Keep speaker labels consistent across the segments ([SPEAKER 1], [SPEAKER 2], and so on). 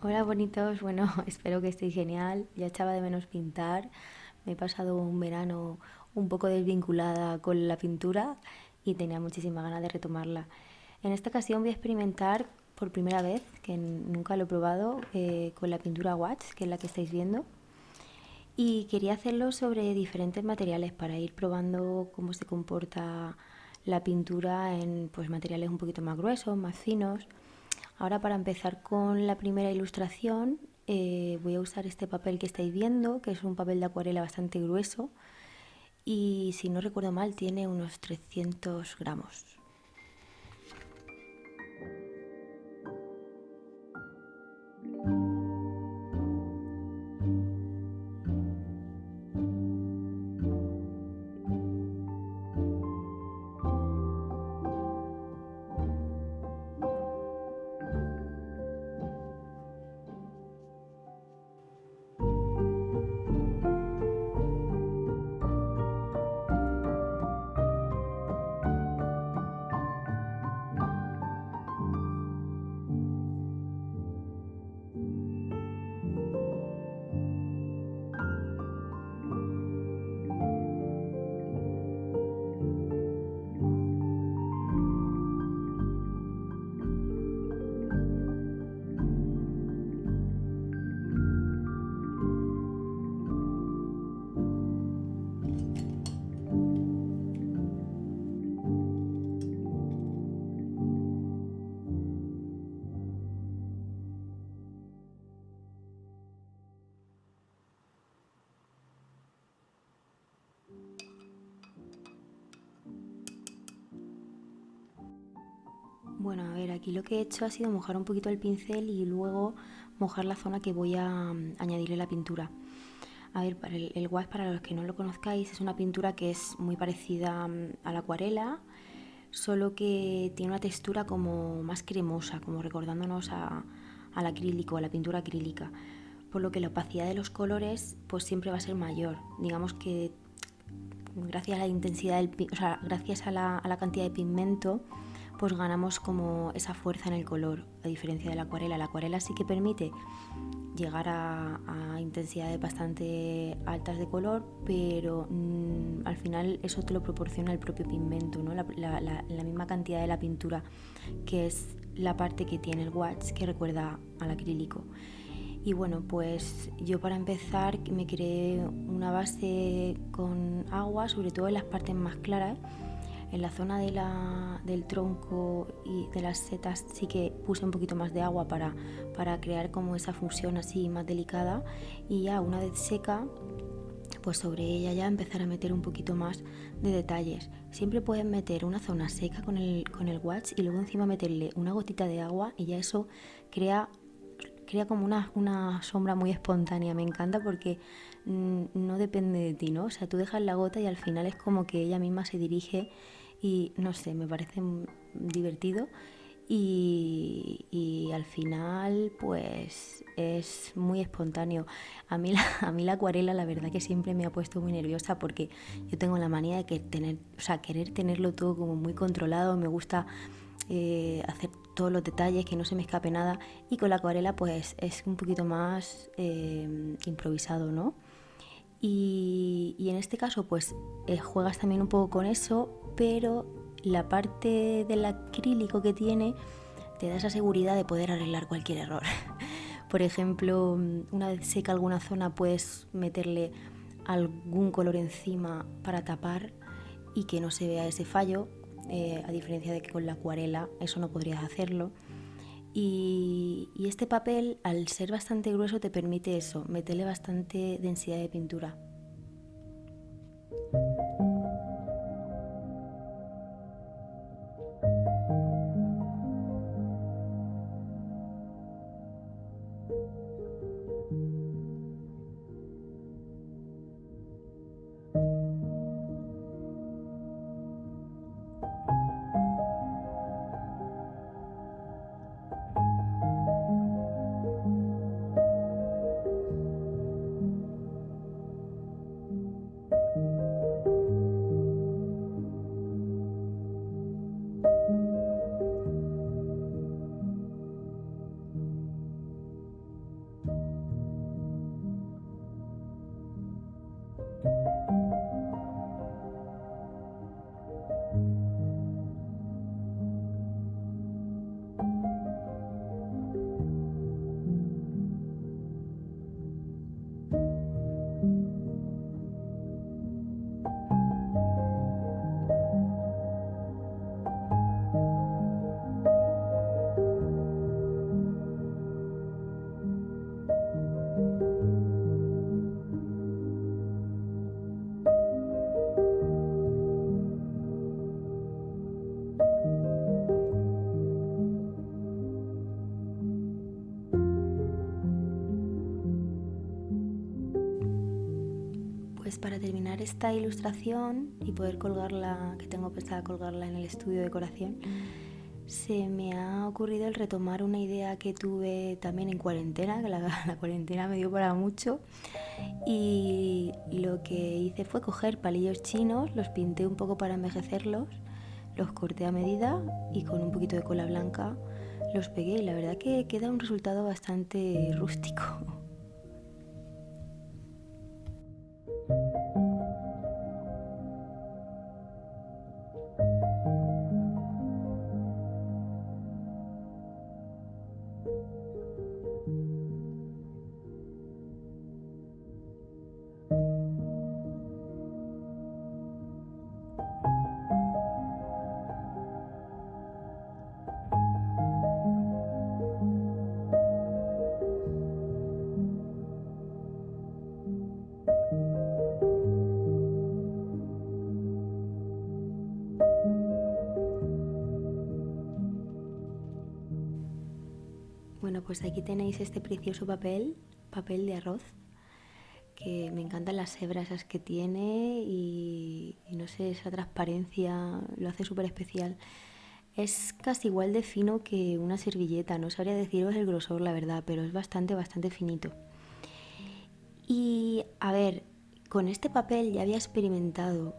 [SPEAKER 1] Hola bonitos, bueno, espero que estéis genial. Ya echaba de menos pintar. Me he pasado un verano un poco desvinculada con la pintura y tenía muchísima ganas de retomarla. En esta ocasión voy a experimentar por primera vez, que nunca lo he probado, con la pintura wax, que es la que estáis viendo. Y quería hacerlo sobre diferentes materiales para ir probando cómo se comporta la pintura en pues, materiales un poquito más gruesos, más finos. Ahora para empezar con la primera ilustración voy a usar este papel que estáis viendo, que es un papel de acuarela bastante grueso y si no recuerdo mal tiene unos 300 gramos. Bueno, a ver, aquí lo que he hecho ha sido mojar un poquito el pincel y luego mojar la zona que voy a añadirle la pintura. A ver, para el gouache, para los que no lo conozcáis, es una pintura que es muy parecida a la acuarela, solo que tiene una textura como más cremosa, como recordándonos al acrílico, a la pintura acrílica. Por lo que la opacidad de los colores pues siempre va a ser mayor. Digamos que gracias a la intensidad o sea, gracias a la cantidad de pigmento, pues ganamos como esa fuerza en el color, a diferencia de la acuarela. La acuarela sí que permite llegar a intensidades bastante altas de color, pero al final eso te lo proporciona el propio pigmento, ¿no? La misma cantidad de la pintura, que es la parte que tiene el wax, que recuerda al acrílico. Y bueno, pues yo para empezar me creé una base con agua, sobre todo en las partes más claras. En la zona del tronco y de las setas sí que puse un poquito más de agua para crear como esa fusión así más delicada, y ya una vez seca pues sobre ella ya empezar a meter un poquito más de detalles. Siempre puedes meter una zona seca con el wax y luego encima meterle una gotita de agua y ya eso crea como una sombra muy espontánea. Me encanta porque no depende de ti, ¿no? O sea, tú dejas la gota y al final es como que ella misma se dirige y no sé, me parece divertido y al final pues es muy espontáneo. A mí la acuarela la verdad que siempre me ha puesto muy nerviosa porque yo tengo la manía de querer tenerlo todo como muy controlado. Me gusta hacer todos los detalles, que no se me escape nada, y con la acuarela pues es un poquito más improvisado, ¿no? Y en este caso pues juegas también un poco con eso, pero la parte del acrílico que tiene te da esa seguridad de poder arreglar cualquier error. Por ejemplo, una vez seca alguna zona puedes meterle algún color encima para tapar y que no se vea ese fallo, a diferencia de que con la acuarela eso no podrías hacerlo. Y este papel, al ser bastante grueso, te permite eso, meterle bastante densidad de pintura. Pues para terminar esta ilustración y poder colgarla, que tengo pensada colgarla en el estudio de decoración, se me ha ocurrido el retomar una idea que tuve también en cuarentena, que la cuarentena me dio para mucho, y lo que hice fue coger palillos chinos, los pinté un poco para envejecerlos, los corté a medida y con un poquito de cola blanca los pegué, y la verdad que queda un resultado bastante rústico. Bueno, pues aquí tenéis este precioso papel de arroz, que me encantan las hebras esas que tiene y no sé, esa transparencia lo hace súper especial. Es casi igual de fino que una servilleta, no sabría deciros el grosor, la verdad, pero es bastante finito. Y a ver, con este papel ya había experimentado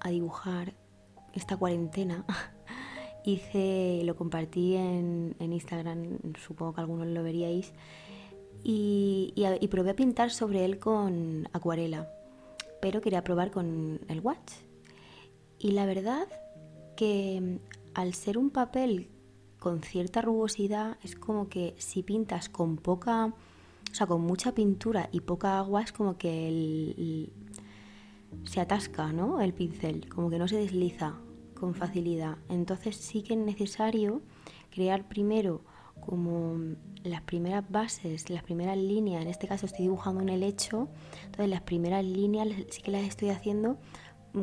[SPEAKER 1] a dibujar esta cuarentena. Lo compartí en Instagram, supongo que algunos lo veríais, y probé a pintar sobre él con acuarela, pero quería probar con el watch. Y la verdad que al ser un papel con cierta rugosidad, es como que si pintas con con mucha pintura y poca agua, es como que se atasca, ¿no? El pincel, como que no se desliza con facilidad. Entonces sí que es necesario crear primero como las primeras bases, las primeras líneas. En este caso estoy dibujando un helecho, entonces las primeras líneas sí que las estoy haciendo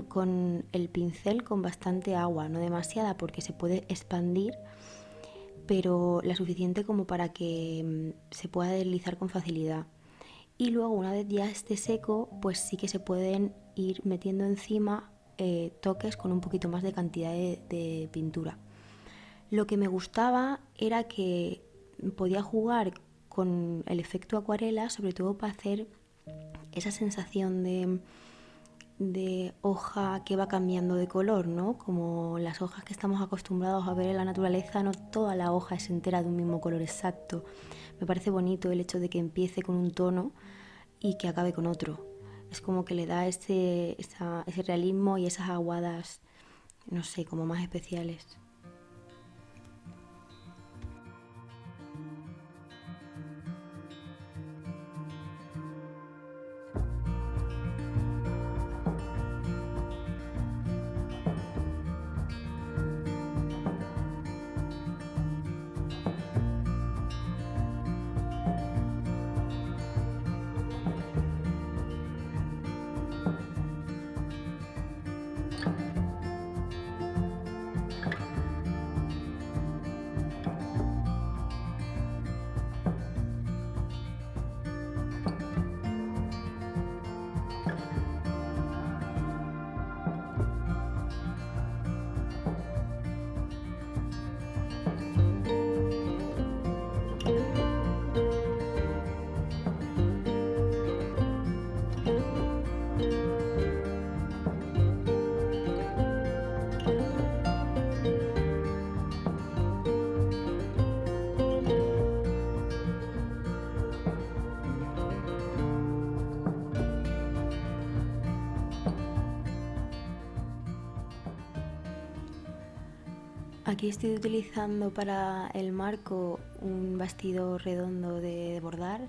[SPEAKER 1] con el pincel con bastante agua, no demasiada porque se puede expandir, pero la suficiente como para que se pueda deslizar con facilidad. Y luego, una vez ya esté seco, pues sí que se pueden ir metiendo encima toques con un poquito más de cantidad de pintura. Lo que me gustaba era que podía jugar con el efecto acuarela, sobre todo para hacer esa sensación de hoja que va cambiando de color, ¿no? Como las hojas que estamos acostumbrados a ver en la naturaleza, no toda la hoja es entera de un mismo color exacto. Me parece bonito el hecho de que empiece con un tono y que acabe con otro. Es como que le da ese realismo y esas aguadas, no sé, como más especiales. Aquí estoy utilizando para el marco un bastidor redondo de bordar.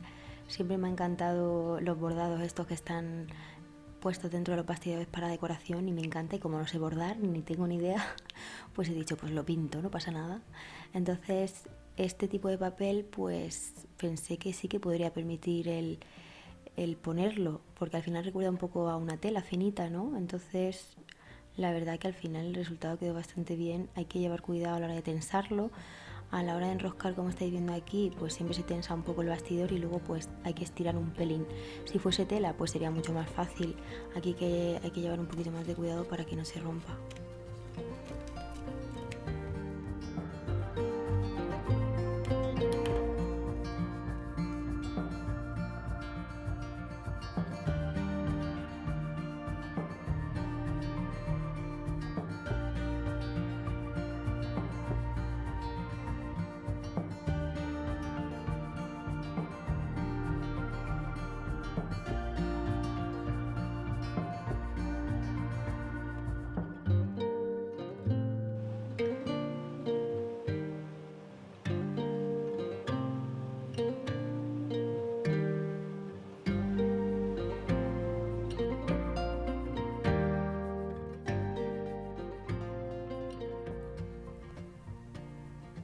[SPEAKER 1] Siempre me han encantado los bordados estos que están puestos dentro de los bastidores para decoración, y me encanta, y como no sé bordar ni tengo ni idea, pues he dicho, pues lo pinto, no pasa nada. Entonces este tipo de papel pues pensé que sí que podría permitir el ponerlo, porque al final recuerda un poco a una tela finita, ¿no? Entonces la verdad que al final el resultado quedó bastante bien. Hay que llevar cuidado a la hora de tensarlo, a la hora de enroscar, como estáis viendo aquí, pues siempre se tensa un poco el bastidor y luego pues hay que estirar un pelín. Si fuese tela pues sería mucho más fácil. Aquí hay que llevar un poquito más de cuidado para que no se rompa.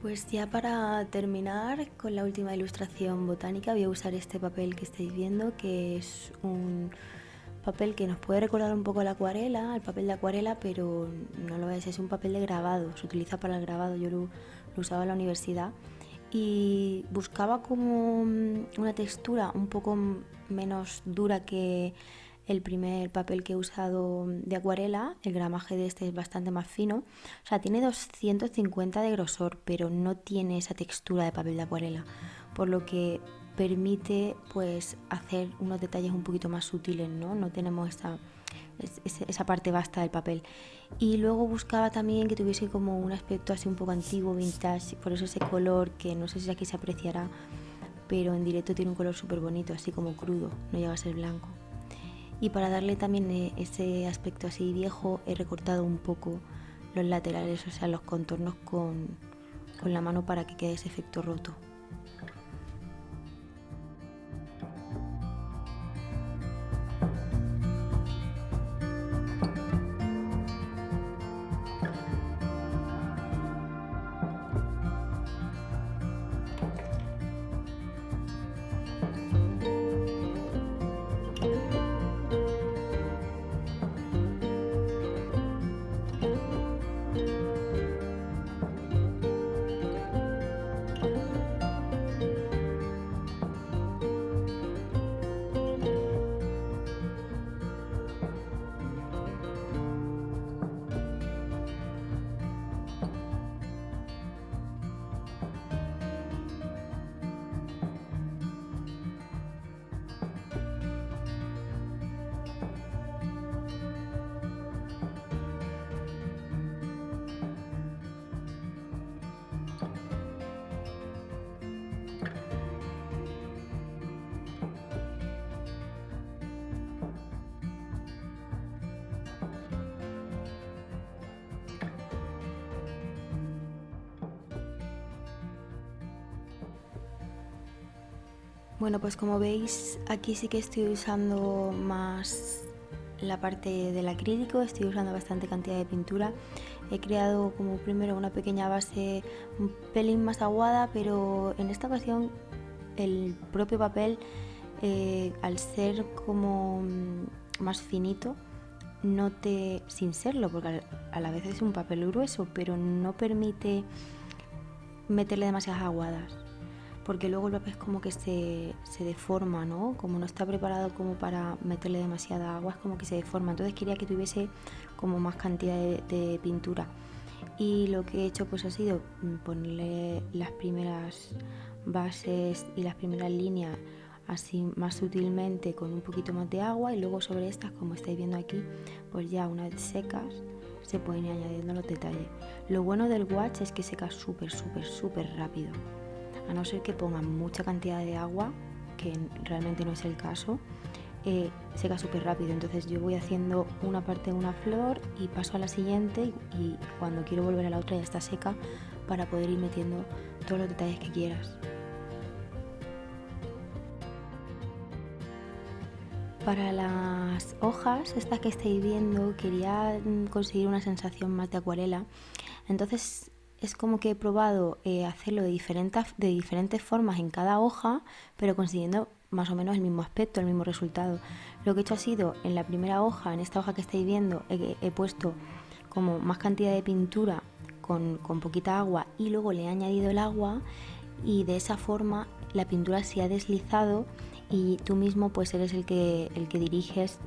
[SPEAKER 1] Pues ya para terminar con la última ilustración botánica voy a usar este papel que estáis viendo, que es un papel que nos puede recordar un poco la acuarela, el papel de acuarela, pero no lo es un papel de grabado, se utiliza para el grabado, yo lo usaba en la universidad y buscaba como una textura un poco menos dura que el primer papel que he usado de acuarela. El gramaje de este es bastante más fino, o sea, tiene 250 de grosor, pero no tiene esa textura de papel de acuarela, por lo que permite pues hacer unos detalles un poquito más sutiles, no tenemos esa parte vasta del papel. Y luego buscaba también que tuviese como un aspecto así un poco antiguo, vintage, por eso ese color que no sé si aquí se apreciará, pero en directo tiene un color súper bonito, así como crudo, no llega a ser blanco. Y para darle también ese aspecto así viejo he recortado un poco los laterales, o sea, los contornos con la mano para que quede ese efecto roto. Bueno, pues como veis, aquí sí que estoy usando más la parte del acrílico, estoy usando bastante cantidad de pintura. He creado como primero una pequeña base un pelín más aguada, pero en esta ocasión el propio papel, al ser como más finito, sin serlo, porque a la vez es un papel grueso, pero no permite meterle demasiadas aguadas, porque luego el papel es como que se deforma, ¿no? Como no está preparado como para meterle demasiada agua, es como que se deforma. Entonces quería que tuviese como más cantidad de pintura. Y lo que he hecho pues ha sido ponerle las primeras bases y las primeras líneas así más sutilmente con un poquito más de agua, y luego sobre estas, como estáis viendo aquí, pues ya una vez secas se pueden ir añadiendo los detalles. Lo bueno del gouache es que seca súper rápido, a no ser que pongan mucha cantidad de agua, que realmente no es el caso. Seca súper rápido, entonces yo voy haciendo una parte de una flor y paso a la siguiente, y cuando quiero volver a la otra ya está seca, para poder ir metiendo todos los detalles que quieras. Para las hojas, estas que estáis viendo, quería conseguir una sensación más de acuarela, entonces es como que he probado hacerlo de diferentes formas en cada hoja, pero consiguiendo más o menos el mismo aspecto, el mismo resultado. Lo que he hecho ha sido, en la primera hoja, en esta hoja que estáis viendo, he puesto como más cantidad de pintura con poquita agua y luego le he añadido el agua, y de esa forma la pintura se ha deslizado y tú mismo pues eres el que diriges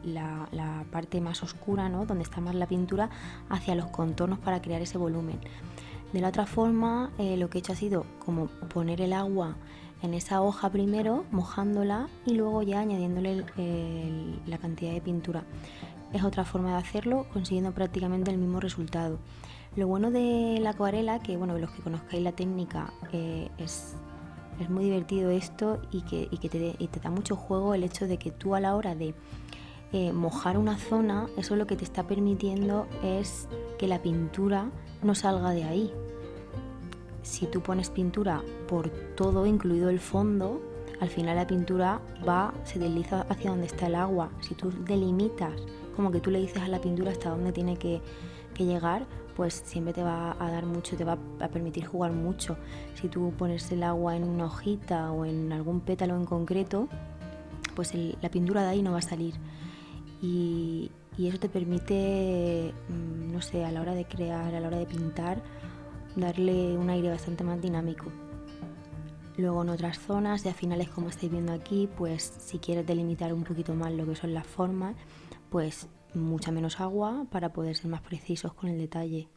[SPEAKER 1] la parte más oscura, ¿no? Donde está más la pintura, hacia los contornos para crear ese volumen. De la otra forma, lo que he hecho ha sido como poner el agua en esa hoja primero, mojándola y luego ya añadiéndole la cantidad de pintura. Es otra forma de hacerlo, consiguiendo prácticamente el mismo resultado. Lo bueno de la acuarela, que bueno, los que conozcáis la técnica, es muy divertido esto, y que te da mucho juego el hecho de que tú, a la hora de mojar una zona, eso lo que te está permitiendo es que la pintura no salga de ahí. Si tú pones pintura por todo, incluido el fondo, al final la pintura se desliza hacia donde está el agua. Si tú delimitas, como que tú le dices a la pintura hasta dónde tiene que llegar, pues siempre te va a dar mucho, te va a permitir jugar mucho. Si tú pones el agua en una hojita o en algún pétalo en concreto, pues la pintura de ahí no va a salir. Y eso te permite, no sé, a la hora de crear, a la hora de pintar, darle un aire bastante más dinámico. Luego, en otras zonas, ya finales, como estáis viendo aquí, pues si quieres delimitar un poquito más lo que son las formas, pues mucha menos agua para poder ser más precisos con el detalle.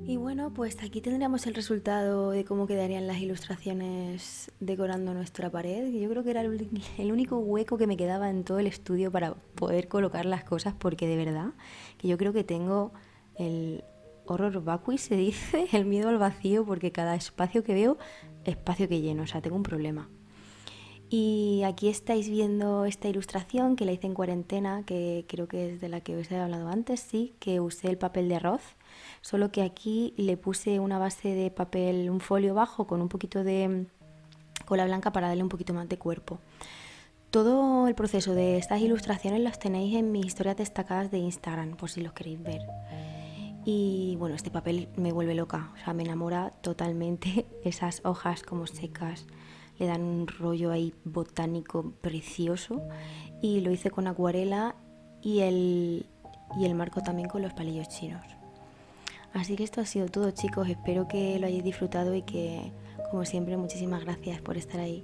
[SPEAKER 1] Y bueno, pues aquí tendríamos el resultado de cómo quedarían las ilustraciones decorando nuestra pared. Yo creo que era el único hueco que me quedaba en todo el estudio para poder colocar las cosas, porque de verdad que yo creo que tengo el horror vacui, se dice, el miedo al vacío, porque cada espacio que veo, espacio que lleno, o sea, tengo un problema. Y aquí estáis viendo esta ilustración que la hice en cuarentena, que creo que es de la que os he hablado antes, sí, que usé el papel de arroz, solo que aquí le puse una base de papel, un folio bajo con un poquito de cola blanca para darle un poquito más de cuerpo. Todo el proceso de estas ilustraciones las tenéis en mis historias destacadas de Instagram, por si los queréis ver. Y bueno, este papel me vuelve loca, o sea, me enamora totalmente. Esas hojas como secas le dan un rollo ahí botánico precioso, y lo hice con acuarela y el marco también con los palillos chinos. Así que esto ha sido todo, chicos, espero que lo hayáis disfrutado y que, como siempre, muchísimas gracias por estar ahí.